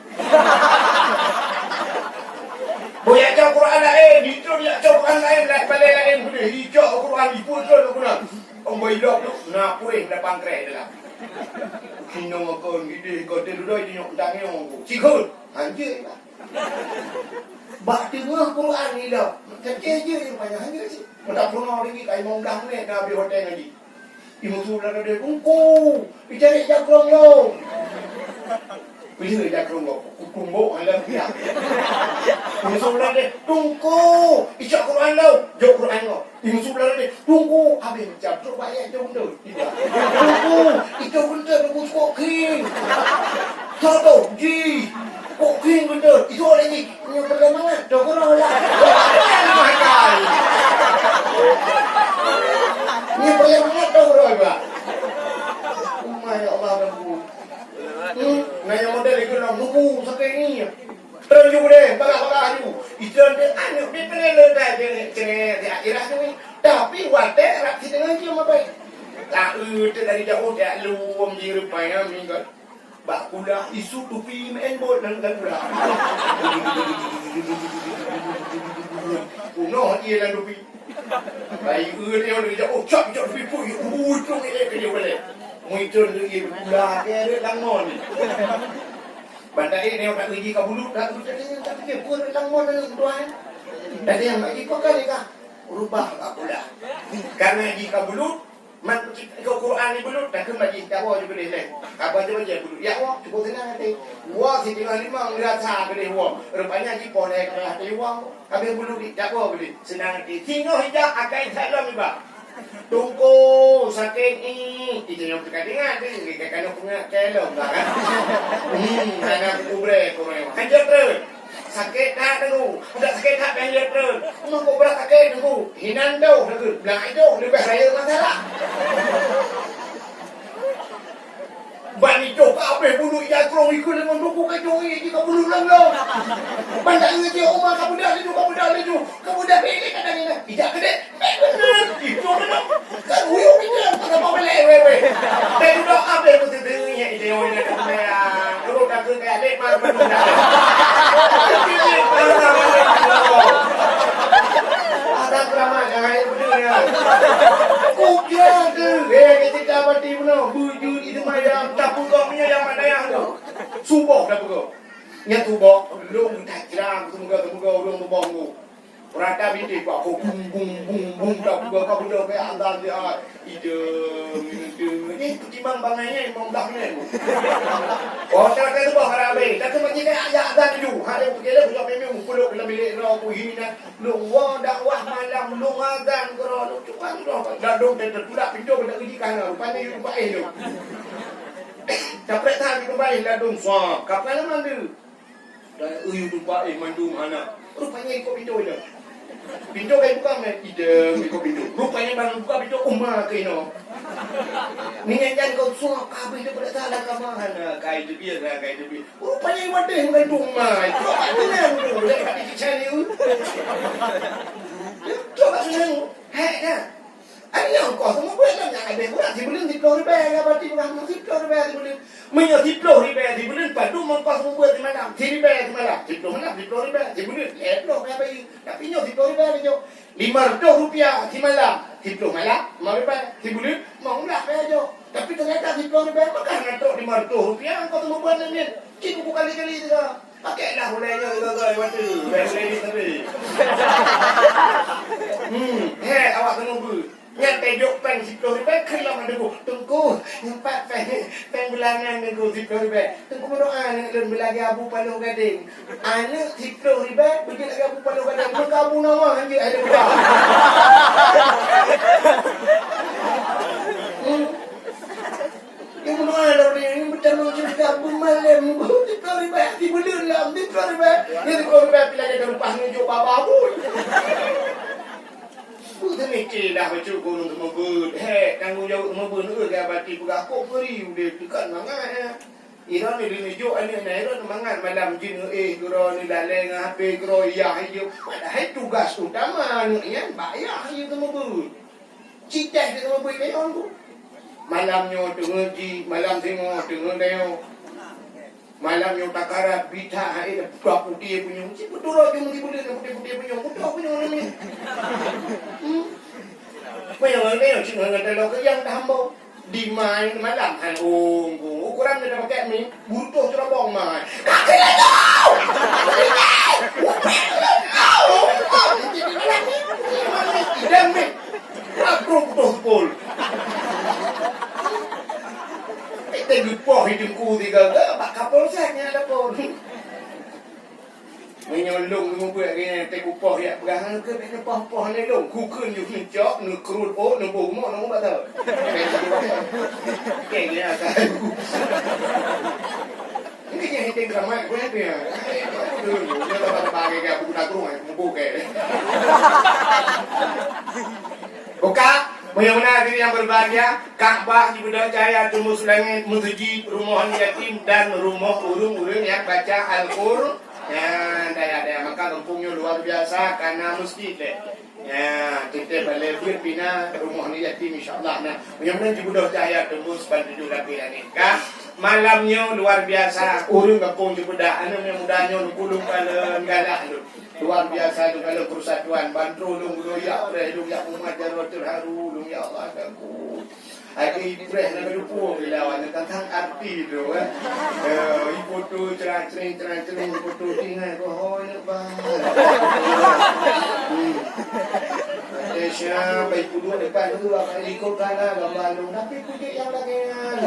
Boleh jauh Quran lain, itu dia jauh Quran lain, balik lain. Boleh hijau Quran, ibu tu lah guna. Orang bailok tu, nak puing depan kerek dia lah. Kino makan, gede, kau duduk di nyok tangnya. Cikun, anjir lah. Bak tengah Quran ni dah. Kecil je yang banyak hanya sih. Tak pernah lagi kain monggang ni dah habis hotel lagi. Ibu tu dah ada kungku. Dicari jakrong lo. Bila jakrong lo? Kumbuk halam dia. Ibu tu dah ada tungku. Icak Quran lo. Jok Quran lo. Ibu tu dah ada tungku. Habis macam tu banyak jom tu. Tungku. Itu benda tunggu skok king. Satu. Ji. Kok king benda? Itu orang ni punya perkembangan. Dah korang lah. Mahal. Ni perkembangan dah korang pula. Ya Allah Rabbu. Nanya model itu nak nunggu sampai ni. Terus juga deh, bagak-bagak tu. Itu dia anak dia kena letak dia akhirat ni. Tapi watak rak si dengan dia apa? Tak dari jauh dia luam di rupanya minggat. Bak kuda isu tupi main bot dan kuda. Kuno dia dan tupi. Baik dia orang dia cak tupi pui. Tu ni dia boleh. Muncul dia kuda dia ada langmon. Bandai dia nak pergi ke bulu tak dia pun langmon dan tuan. Dan dia nak pergi kau kali kah? Rubah kuda. Karena jika bulu man kau Quran ni belut dah kembali tahu juga dia. Apa je baca belut. Ya Allah cukup senang hati. Wa si tengah lima ngerasa ke dia wa. Rupanya ji pon dia kena hati wa. Habis belut ni tak apa boleh. Senang hati. Tengok hijab akan salam juga. Tunggu sakit ni. Itu yang kita dengar dia kena punya kelong kan. Anak kubre kubre. Hajar terus. Sakit tak dulu. Ada sakit tak banyak terus. Memang kau berat sakit dulu. Hinan jauh dulu. Belakang jauh. Lebih raya masalah. Bani jauh ke apa bulu jagrong ikut dengan duku ke jauh ini. Kau bulu lang-lang. Bandai dia rumah kamu dah laju. Kamu dah pilih kadang ini. Ijak kedek. Benar. Itu benar. Kan huyuk kita. Kenapa boleh wewe. Dan udah apa yang mesti dengarnya. Ide orang yang kena. Kalau dah ke kayak lek mana benar. Ada drama jangan benar. Kukia tu, kita mati benar. Bujur itu macam campur kau punya yang mana yang tu. Subuh dah pukul. Nya tubuh, long tak kira, tunggu long tubuh tu. Perata binti pak, bung tak pukul kau benda kayak andal dia. Ide, ini ketimbang bangainya memang dah ni. Oh, cara tu bah harabe. Tak macam kayak ayat dan tu. Hari pergi le memang puluk dalam bilik ro ku hina. Lu wa dakwah malam lu azan kro lu cuman ro. Dah dong tertudak pintu pada uji kana. Rupanya you baik tu. Capret tadi kembali lah dong suap. Kapal mana tu? Dan you tu baik mandu mana. Rupanya ikut pintu je. Pintu kayak buka main ide ikut pintu. Rupanya bang buka pintu umah ke ino. Ningan kau suap kabel dia pada salah kamahan. Kai tu biar lah kai tu biar. Rupanya iwan deh bukan rumah. Coba senang tu. Lepas di channel. Coba senang. Hei dah. Anh có không biết là nhà này có thì bữa thì rồi bé ra thì làm thì rồi bé thì bữa mình ở thì rồi bé thì bữa phải đúng mà có không biết thì mà làm thì bé thì mà làm thì rồi bé thì bữa ép rồi bé bây tapi nhau thì rồi bé nhau 500 rupiah thì mà làm thì rồi mà bé thì bữa mà không làm bé cho tapi ternyata thì rồi bé mà karena tuh 500 rupiah kau temu buat ni cikgu bukan kali juga pakai dah mulainya rồi waktu boleh ni tapi awak tunggu yang tejok pen 10 ribu kelam ada ku tunggu empat pen bulanan aku 10 ribu tunggu berdoa nak lun belagi abu palu gading anak 10 ribu pergi lagi abu palu gading kamu nama hanya ada buat yang berdoa dah ni betul macam Yang malam Tiga ribat Di bulan lam Tiga ribat Dia tiga ribat Bila dia terlepas Nunjuk bapa pun Kita mikir dah Baca gunung temebut Tanggungjawab temebut Dia abadi Pegakuk beri Dia dekat mangat Ira ni dia nunjuk Ira mangat Malam jin Kira ni dalai Habis kira Iyah hidup Padahal tugas utama Bayar hidup temebut Citas dia temebut Leon tu Malamnya tengah ji, malam tengah tengok. Malamnya takarat bita hai buka putih punya. Cik betul lah dia mesti boleh putih punya. Betul punya ni. Punya ni cik ngata lo ke yang tambah di main malam han ukuran dia pakai ni butuh cerobong mai. Kakek tau. Dan ni aku betul. Kita lupa hidupku tiga ke, Pak Kapolseknya ada pun. Menyolong tu buat ni, kita lupa ya perangan ke, kita pah-pah ni dong. Kukun you mencok, nu kerut oh, nu bomok, nu tak tahu. Okey, ni akan. Ini yang kita geramai, kau ni ya. Dia tak pakai ke, buku tak kurung, buku ke. Buka. Bagaimana diri yang berbahagia, Ka'bah di Budak Cahaya, Tumus Langit, Masjid, Rumah Yatim dan Rumah Urung-Urung yang baca Al-Qur'an. Ya, maka kampungnya luar biasa karena masjid deh. Ya, kita boleh berbina Rumah Yatim insya-Allah. Nah, bagaimana di Budak Cahaya Tumus bantu lagi ni. Malamnya luar biasa, urung kampung di Budak, yang mudahnya kulung kalau galak tu. Luar biasa tu kalau persatuan Bandro long ya preh long ya umat jarot terharu long ya Allah aku. Aki preh nak lupa lawan tentang arti tu foto cerang-cerang foto tinggal oh nak bang. Desya baik kudu depan tu akan ikut kana gambar long tapi puji yang lagian.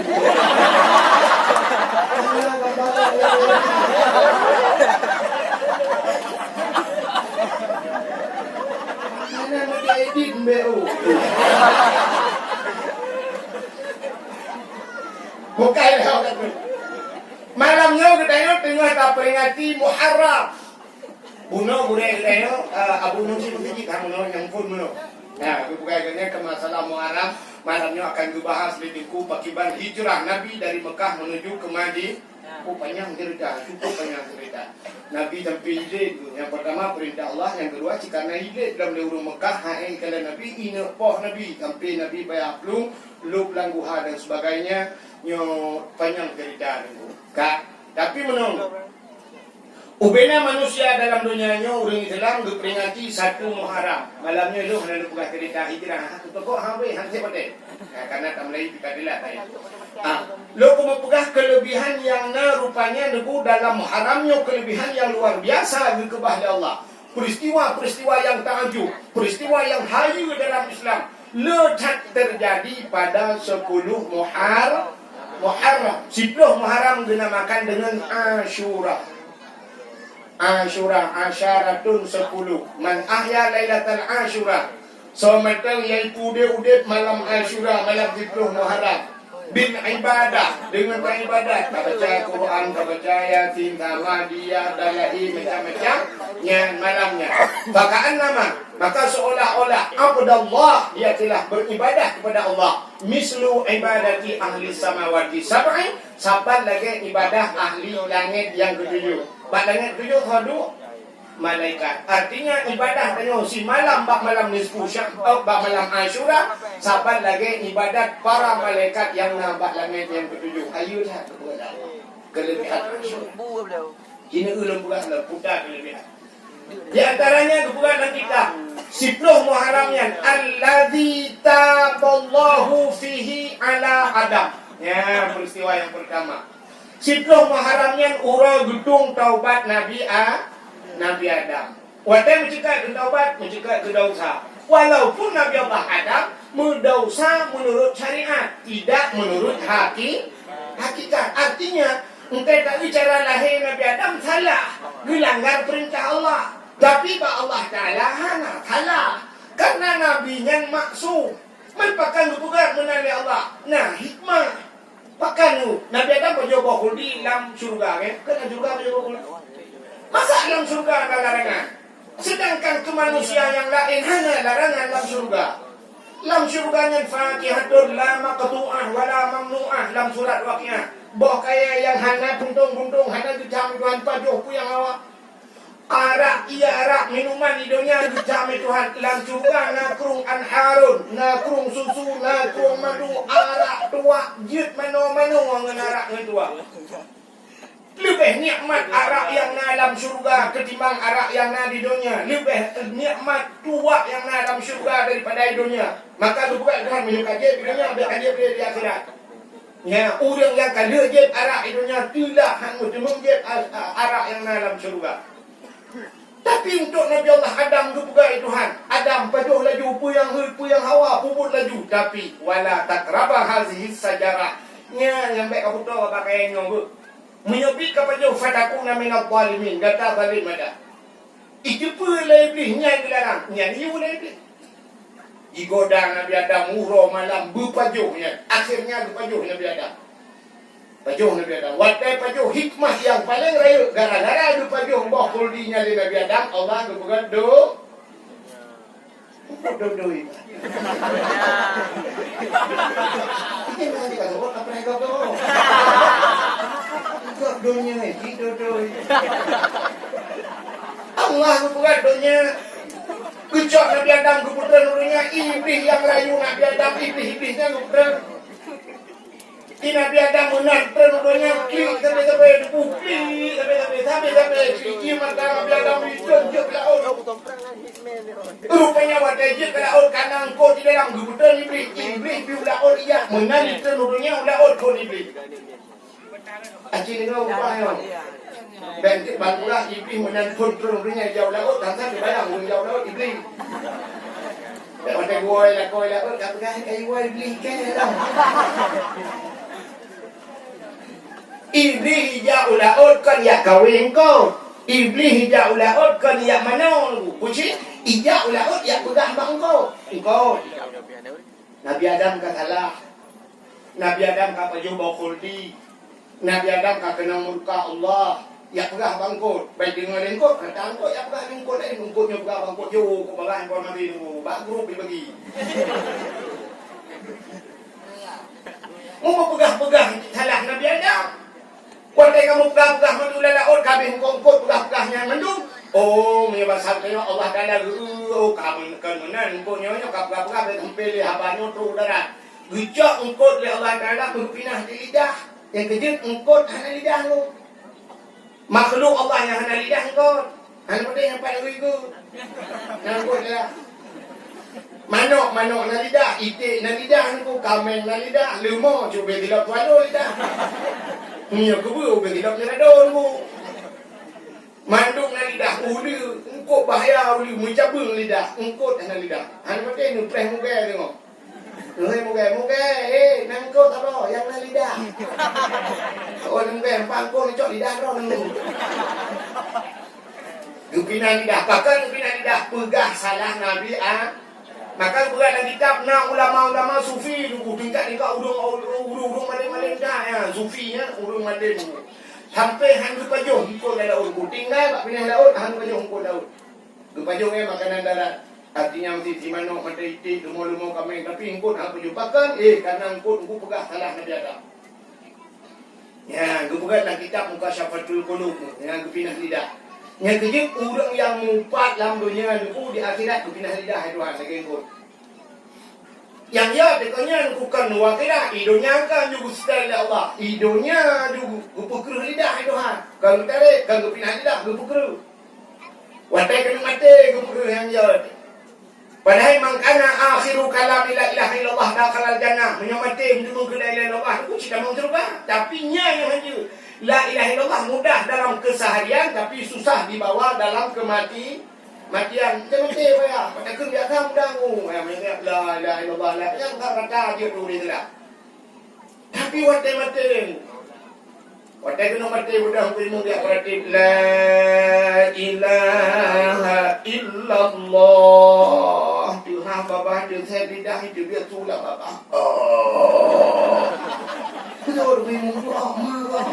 Edit mbeu. Bukan lah. Malamnya kita tengah tak peringati Muharram. Bunuh boleh kita abu nungsi mesti kamu yang pun bunuh. Nah, bukannya ke masalah Muharram malamnya akan dibahas lidiku pakiban hijrah Nabi dari Mekah menuju ke Madinah. Panjang cerita, cukup panjang cerita. Nabi sampai hijrah tu. Yang pertama perintah Allah, yang kedua karena hijrah dalam lewurung Mekah, hain kalau Nabi ina poh Nabi sampai Nabi bayar plung, lub langguha dan sebagainya. Nyo panjang cerita tu. Kak, tapi menung. Ubena manusia dalam dunianya orang Islam diperingati 1 Muharram. Malamnya lu hendak buka cerita hijrah. Toko hambe hanse pate. Karena tamlai kita dilat tadi. Lu memegah kelebihan yang rupanya nebu dalam Muharramnya kelebihan yang luar biasa di kepada Allah. Peristiwa-peristiwa yang takjub, peristiwa yang hayu dalam Islam letak terjadi pada 10 Muharram. 10 Muharram dinamakan dengan Ashura. Asyaratun 10. Man ahya lailatal Ashura. So matang iaitu dia malam Ashura, malam 10 Muharram. Bin ibadah, dengan beribadat, baca Quran, baca Yasin, Tamadiyah, Dalai, macam-macam yang malamnya. Bakaan nama, maka seolah-olah abdallah dia telah beribadah kepada Allah. Mislu ibadati ahli samawati sab'i, sabat lagi ibadah ahli langit yang ketujuh. Bak langit ketujuh hadu malaikat. Artinya ibadah tanya si malam bak malam nisfu Sya'ban, bak malam Asyura, sabat lagi ibadat para malaikat yang nampak langit yang ketujuh. Ayulah kepada Allah. Kelebihan Asyura. Kini ulun bukan putar kelebihan. Di antaranya kebukaan kita 10 Muharramnya allazi taballahu fihi ala Adam. Ya, peristiwa yang pertama. 10 Muharramnya ura gedung taubat Nabi Adam. Wadah mencegah ke taubat, mencegah ke dosa. Walaupun Nabi Allah Adam berdosa menurut syariat, tidak menurut hakikat. Artinya, engkau tak bicara lahir Nabi Adam salah, melanggar perintah Allah. Tapi Pak Allah Ta'ala salah. Karena Nabi yang maksum merupakan hubungan mengenai Allah. Nah, hikmah Pakan tu, Nabi Adam berjubah khuldi dalam syurga kan? Kena syurga berjubah khuldi. Masa dalam syurga ada larangan? Sedangkan ke manusia yang lain hanya larangan dalam syurga. Dalam syurganya Fatihatul la maqtu'ah wa la mamnu'ah dalam surat Waqiah. Boh kaya yang hana buntung-buntung, hana dicam Tuhan pajuh ku yang awak. Arak ia arak minuman di dunia dicam Tuhan dalam syurga nakrung anharun, nakrung susu, nakrung madu, arak tua, jut mano-mano orang arak dengan tua. Lebih nikmat arak yang na dalam syurga ketimbang arak yang na di dunia. Lebih nikmat tua yang na dalam syurga daripada di dunia. Maka tu bukan Tuhan menyukai dia di dunia, dia kaji dia di akhirat. Ya, orang yang kada je arak di dunia tidak hanya menjeb arak yang na dalam syurga. Tapi untuk Nabi Allah Adam tu bukan Tuhan. Adam pajuh laju, pu yang hawa, puput laju. Tapi wala takraba hazihi sajarah. Nya yang baik kamu tahu pakai nyong. Menyebut kepada fatakuna minal zalimin, kata zalim ada. Itu pula iblis nyai dilarang, nyai pula iblis. Digoda Nabi Adam murah malam berpajuhnya, akhirnya berpajuh Nabi Adam. Pajuh Nabi Adam. Watai pajuh hikmah yang paling raya gara-gara berpajuh bawah kuldinya di Nabi Adam, Allah berpegang do. Ini nanti kata buat apa yang kau dunia ni doi. Allah berpegang dunia. Kecok Nabi Adam keputusan dunia. Iblis yang rayu Nabi Adam, iblis-iblisnya keputusan. Di Nabi Adam menantar dunia. Klik sampai klik sampai klik maka Nabi Adam ditunjuk ke laut. Rupanya wadajik ke laut kanan kau di dalam keputusan iblis di laut ia menantar dunia laut kau iblis. Acing kau apa yang? Bentuk bantulah iblis menantur turunnya jauh laut, tanpa dibayang jauh laut iblis. Pada gua laut, kata kayu iblis kan? Iblis jauh laut kan ya kawin kau. Iblis jauh laut kan ya mana? Puji, jauh laut ya pegang bang kau. Engkau. Nabi Adam katalah. Nabi Adam kata jumpa khuldi. Nabi Adam kata kena murka Allah. Ya pegah bangkut. Baik dengan lengkot. Kata angkut ya pegah lengkot. Lengkotnya pegah bangkut. Yo, kau pegah kau mati tu. Bak grup bagi. Mau pegah-pegah salah Nabi Adam. Kuatai kamu pegah-pegah mandu laut. Kami kongkot pegah-pegahnya mandu. Oh, menyebab sabtanya Allah kala. Oh, kamu kan menan. Kau nyonya pegah-pegah. Tempeli habanyo tu darat. Gejak engkot oleh Allah kala. Berpinah di lidah. Yang kejut engkot hana lidah lu. Makhluk Allah yang hana lidah engkot. Hana pedih yang pada ikut. Yang engkot lah. Manok na lidah. Itik na lidah engkot. Kameng na lidah. Lemah cuba tidak tuan lidah. Minyak kebu cuba tidak nyerada engkot. Manduk na lidah. Uli engkot bahaya. Uli mencabung lidah. Engkot hana lidah. Hana pedih ni preh muka tengok. Muka, nang kau tak apa, yang nak lidah. Oh, muka, pangkau ni cok lidah kau nang. Gupina lidah, bahkan gupina lidah pegah salah Nabi Maka berat dalam kitab nak ulama-ulama sufi dulu tingkat udung malim-malim dah ya, sufi ya, udung malim. Sampai hang pajuh ikut laut, tinggal bak pindah laut, hang pajuh ikut laut. Pajuh makanan darat. Artinya mesti di mana mata itik, lumur-lumur kami. Tapi engkau nak berjumpakan, karena engkau pegah salah Nabi Adam. Ya, engkau pegah dalam kitab muka syafatul qulub. Yang kepinah lidah. Yang kerja, orang yang mumpat dalam dunia engkau di akhirat, kepinah lidah, Tuhan, lagi engkau. Yang ya, dekanya engkau kan wakilah. Idonya kan juga setelah Allah. Idonya juga, engkau kerah lidah, Tuhan. Kalau tarik, kalau kepinah lidah, engkau kerah. Watai kena mati, engkau kerah yang ya. Padahal mangkana akhiru kalam la ilaha illallah dakhalal jannah. Menyamati menjumpa ke la ilaha illallah itu tidak mau surga. Tapi nya yang hanya la ilaha illallah mudah dalam keseharian tapi susah dibawa dalam matian. Macam mati apa ya? Pada kebiasaan mudah ya mengingat la ilaha illallah la yang rata dia tu ni lah. Tapi mati. Watai kena mati mudah ilmu dia berarti la ilaha illallah. Tuhan bapa dia saya lidah itu dia tulang bapa. Betul, memang doa marah.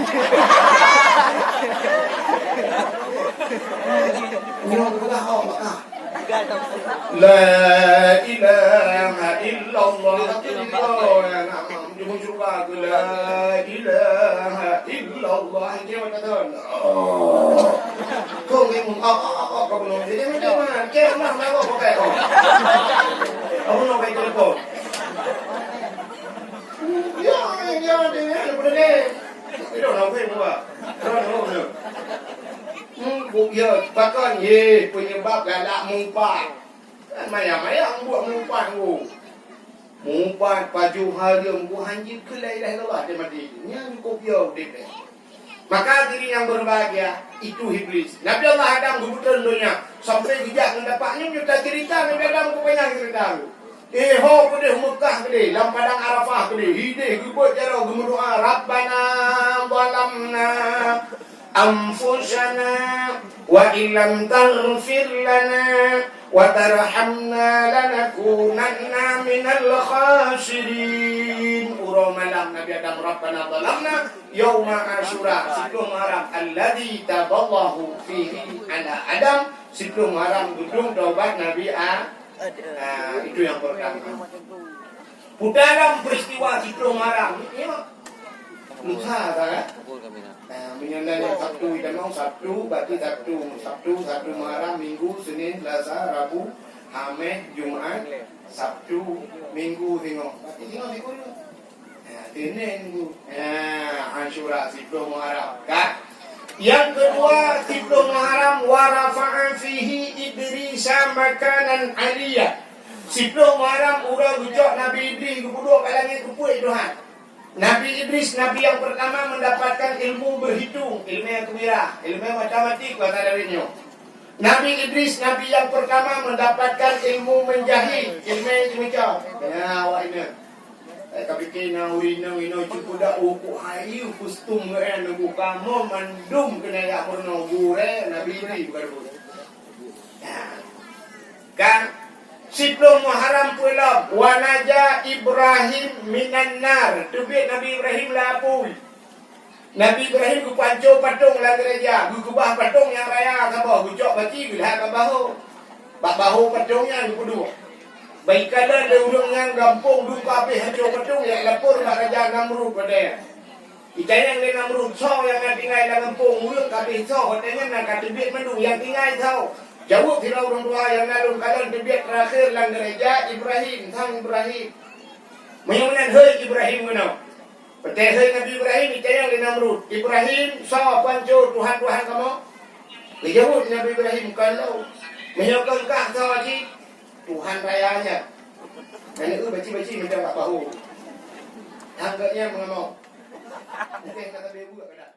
Minum belah Mekah. La ilaha illallah. Jumpa juga la ilaha illallah. Dia kata, kau memang kau belum jadi macam mana? Kemah nak kau pakai kau. Aku nak pakai telefon. Ya, dia boleh ni. Itu nak pakai apa? Terus. Ya, pakan ye penyebab galak mumpat. Maya buat mumpat tu. Mumpat paju harum bu hanjir ke la ilaha illallah dia mati. Yang kopiau dia. Maka diri yang berbahagia itu iblis. Nabi Allah Adam kebetulan dunia sampai bijak mendapatnya kita cerita Nabi Adam kebanyakan cerita. Ho kedeh Mekah kedeh, dalam padang Arafah kedeh, hideh gebut jaro gemudoa Rabbana zalamna anfusana wa illam taghfir lana wa tarhamna lanakunanna minal khasirin. Urau malam Nabi Adam Rabbana zalamna yauma Asyura, sebelum haram alladzi taballahu fihi ala Adam, sebelum haram gedung taubat Nabi itu yang pertama. Dalam peristiwa sebelum haram ya lusa kan? Menyandang Sabtu dan mau Sabtu berarti Sabtu haram, Minggu, Senin, Selasa, Rabu, Khamis, Jumat, Sabtu, Minggu tengok dulu. Senin Asyura sebelum haram kan? Yang kedua sebelum haram warafa'a fihi Idrisa makanan aliyah. Sebelum haram urang ucap Nabi Idris kedua kat langit kupuai Tuhan. Nabi Idris Nabi yang pertama mendapatkan ilmu berhitung, ilmu yang kebira, ilmu matematik kata Darinyo. Nabi Idris Nabi yang pertama mendapatkan ilmu menjahit, ilmu macam. Ya awak ini. Tapi kena urina cukup dah uku ayu kustum kan nunggu kamu mandum kena ya pernah gure Nabi ini bukan bu. Kan sebelum Muharram pula wanaja Ibrahim minan nar. Tubik Nabi Ibrahim lapui. Nabi Ibrahim ku panco patung lah gereja, ku kubah patung yang raya apa? Ku cok baki bila ka bahu. Bak bahu patungnya ku dua. Baiklah ada urang yang gampung duka habis hancur patung yang lapor mak Raja Namrud pada. Kita yang di Namrud so yang tinggal dalam kampung urang habis so katanya nak tebit mandu yang tinggal tahu. Jauh kira orang tua yang lalu kalian tebit terakhir lang gereja Ibrahim, sang Ibrahim. Menyunan hei Ibrahim guna. Petai hei Nabi Ibrahim kita yang di Namrud. Ibrahim so panco Tuhan kamu. Jauh Nabi Ibrahim kalau menyokong kah so lagi Tuhan rayanya. Dan itu baci-baci macam tak bahu. Tangganya mengamau. Mungkin kata dia juga kena.